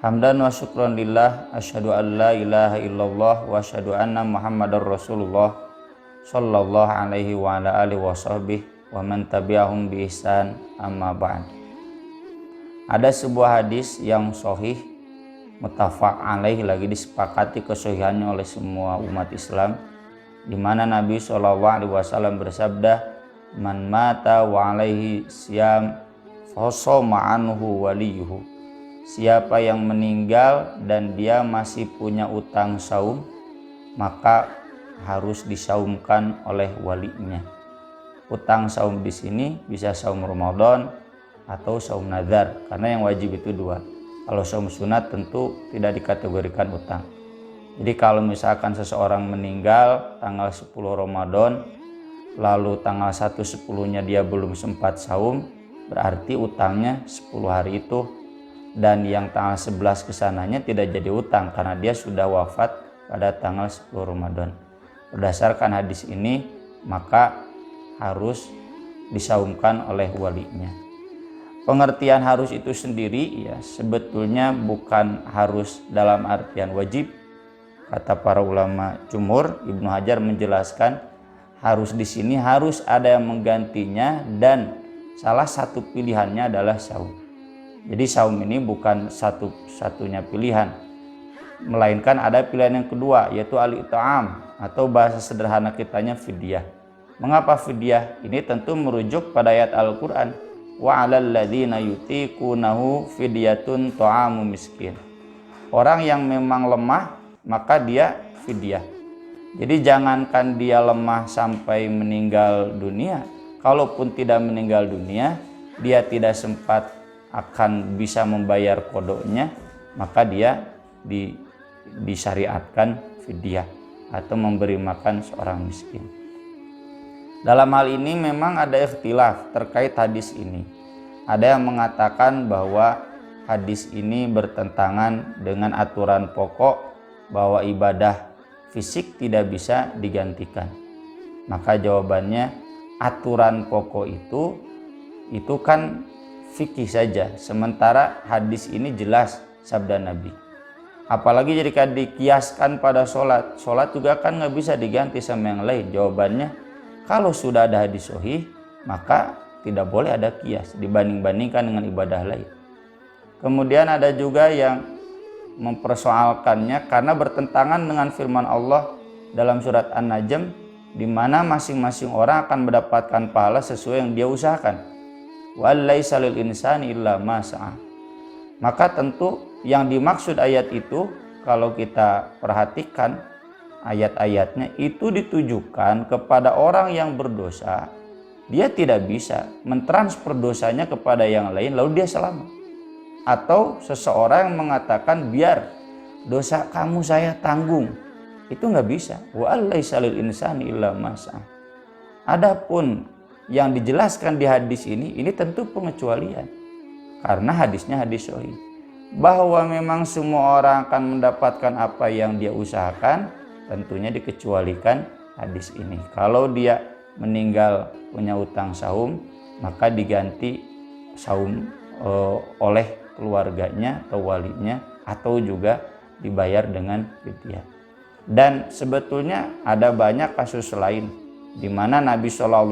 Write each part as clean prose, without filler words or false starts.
Hamdan wa syukran lillah, asyhadu an la ilaha illallah wa asyhadu anna Muhammadar Rasulullah sallallahu alaihi wa ala alihi wa sahbihi wa man tabi'ahum bi ihsan, amma ba'd. Ada sebuah hadis yang sahih muttafaq alaih, lagi disepakati kesahihannya oleh semua umat Islam, di mana Nabi sallallahu alaihi wasallam bersabda, "Man mata wa alaihi siyam fa shoma anhu waliyuhu." Siapa yang meninggal dan dia masih punya utang saum, maka harus disaumkan oleh walinya. Utang saum di sini bisa saum Ramadan atau saum nazar, karena yang wajib itu dua. Kalau saum sunat tentu tidak dikategorikan utang. Jadi kalau misalkan seseorang meninggal tanggal 10 Ramadan, lalu tanggal 1/10-nya dia belum sempat saum, berarti utangnya 10 hari itu. Dan yang tanggal 11 kesananya tidak jadi utang karena dia sudah wafat pada tanggal 10 Ramadan. Berdasarkan hadis ini, maka harus disaumkan oleh walinya. Pengertian harus itu sendiri ya sebetulnya bukan harus dalam artian wajib. Kata para ulama jumhur, Ibnu Hajar menjelaskan harus di sini harus ada yang menggantinya, dan salah satu pilihannya adalah saum. Jadi saum ini bukan satu-satunya pilihan, melainkan ada pilihan yang kedua, yaitu al-it'am, atau bahasa sederhana kitanya fidyah. Mengapa fidyah? Ini tentu merujuk pada ayat Al-Quran, wa 'alal ladzina yutiqunahu fidyatun ta'amu miskin. Orang yang memang lemah maka dia fidyah. Jadi jangankan dia lemah sampai meninggal dunia, kalaupun tidak meninggal dunia, dia tidak sempat akan bisa membayar kodoknya, maka dia disyariatkan fidyah atau memberi makan seorang miskin. Dalam hal ini memang ada ikhtilaf terkait hadis ini. Ada yang mengatakan bahwa hadis ini bertentangan dengan aturan pokok bahwa ibadah fisik tidak bisa digantikan. Maka jawabannya, aturan pokok itu kan fikih saja, sementara hadis ini jelas sabda Nabi. Apalagi jika dikiaskan pada sholat juga kan nggak bisa diganti sama yang lain. Jawabannya, kalau sudah ada hadis sahih maka tidak boleh ada kias dibanding-bandingkan dengan ibadah lain. Kemudian ada juga yang mempersoalkannya karena bertentangan dengan firman Allah dalam surat An-Najm, di mana masing-masing orang akan mendapatkan pahala sesuai yang dia usahakan. Walaisa lil insani illa ma sa'a. Maka tentu yang dimaksud ayat itu, kalau kita perhatikan ayat-ayatnya, itu ditujukan kepada orang yang berdosa. Dia tidak bisa mentransfer dosanya kepada yang lain lalu dia selamat. Atau seseorang yang mengatakan biar dosa kamu saya tanggung, itu nggak bisa. Walaisa lil insani illa ma sa'a. Adapun yang dijelaskan di hadis ini tentu pengecualian, karena hadisnya hadis sahih, bahwa memang semua orang akan mendapatkan apa yang dia usahakan, tentunya dikecualikan hadis ini. Kalau dia meninggal punya utang saum, maka diganti saum oleh keluarganya atau walinya, atau juga dibayar dengan fidyah. Dan sebetulnya ada banyak kasus lain di mana Nabi SAW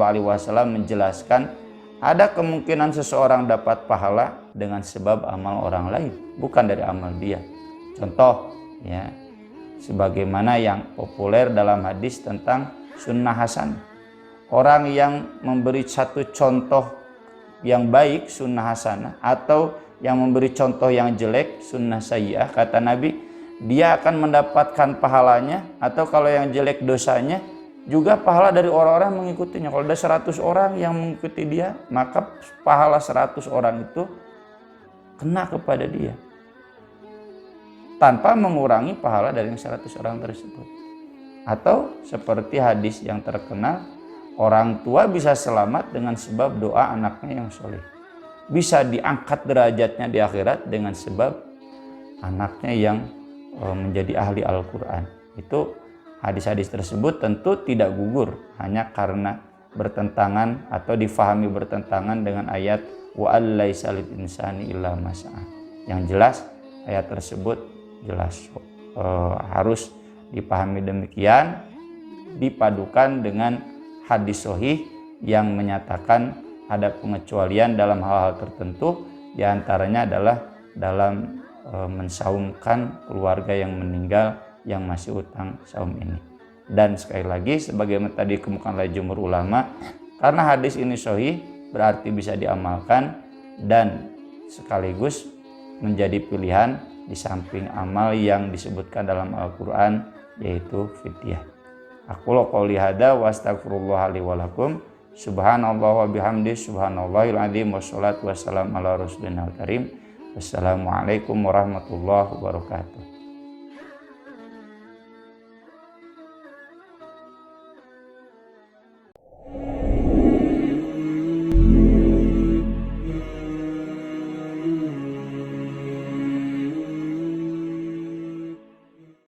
menjelaskan ada kemungkinan seseorang dapat pahala dengan sebab amal orang lain, bukan dari amal dia. Contoh ya, sebagaimana yang populer dalam hadis tentang sunnah hasan. Orang yang memberi satu contoh yang baik, sunnah hasanah, atau yang memberi contoh yang jelek, sunnah sayyi'ah, kata Nabi, dia akan mendapatkan pahalanya, atau kalau yang jelek dosanya, juga pahala dari orang-orang yang mengikutinya. Kalau ada 100 orang yang mengikuti dia, maka pahala 100 orang itu kena kepada dia, tanpa mengurangi pahala dari 100 orang tersebut. Atau seperti hadis yang terkenal, orang tua bisa selamat dengan sebab doa anaknya yang soleh. Bisa diangkat derajatnya di akhirat dengan sebab anaknya yang menjadi ahli Al-Quran. Itu hadis-hadis tersebut tentu tidak gugur hanya karena bertentangan atau difahami bertentangan dengan ayat wa allaisa lil insani illa ma sa'a. Yang jelas ayat tersebut jelas harus dipahami demikian, dipadukan dengan hadis sahih yang menyatakan ada pengecualian dalam hal-hal tertentu, diantaranya adalah dalam mensaumkan keluarga yang meninggal yang masih utang saum ini. Dan sekali lagi sebagaimana tadi dikemukakan oleh jumhur ulama, karena hadis ini sahih berarti bisa diamalkan dan sekaligus menjadi pilihan di samping amal yang disebutkan dalam Al-Quran, yaitu fidyah. Aqulu qouli hadza wa astaghfirullah li wa lakum. Subhanallah wa bihamdi subhanallahil azim wassalatu wassalamu ala rasulina karim. Wassalamualaikum warahmatullahi wabarakatuh.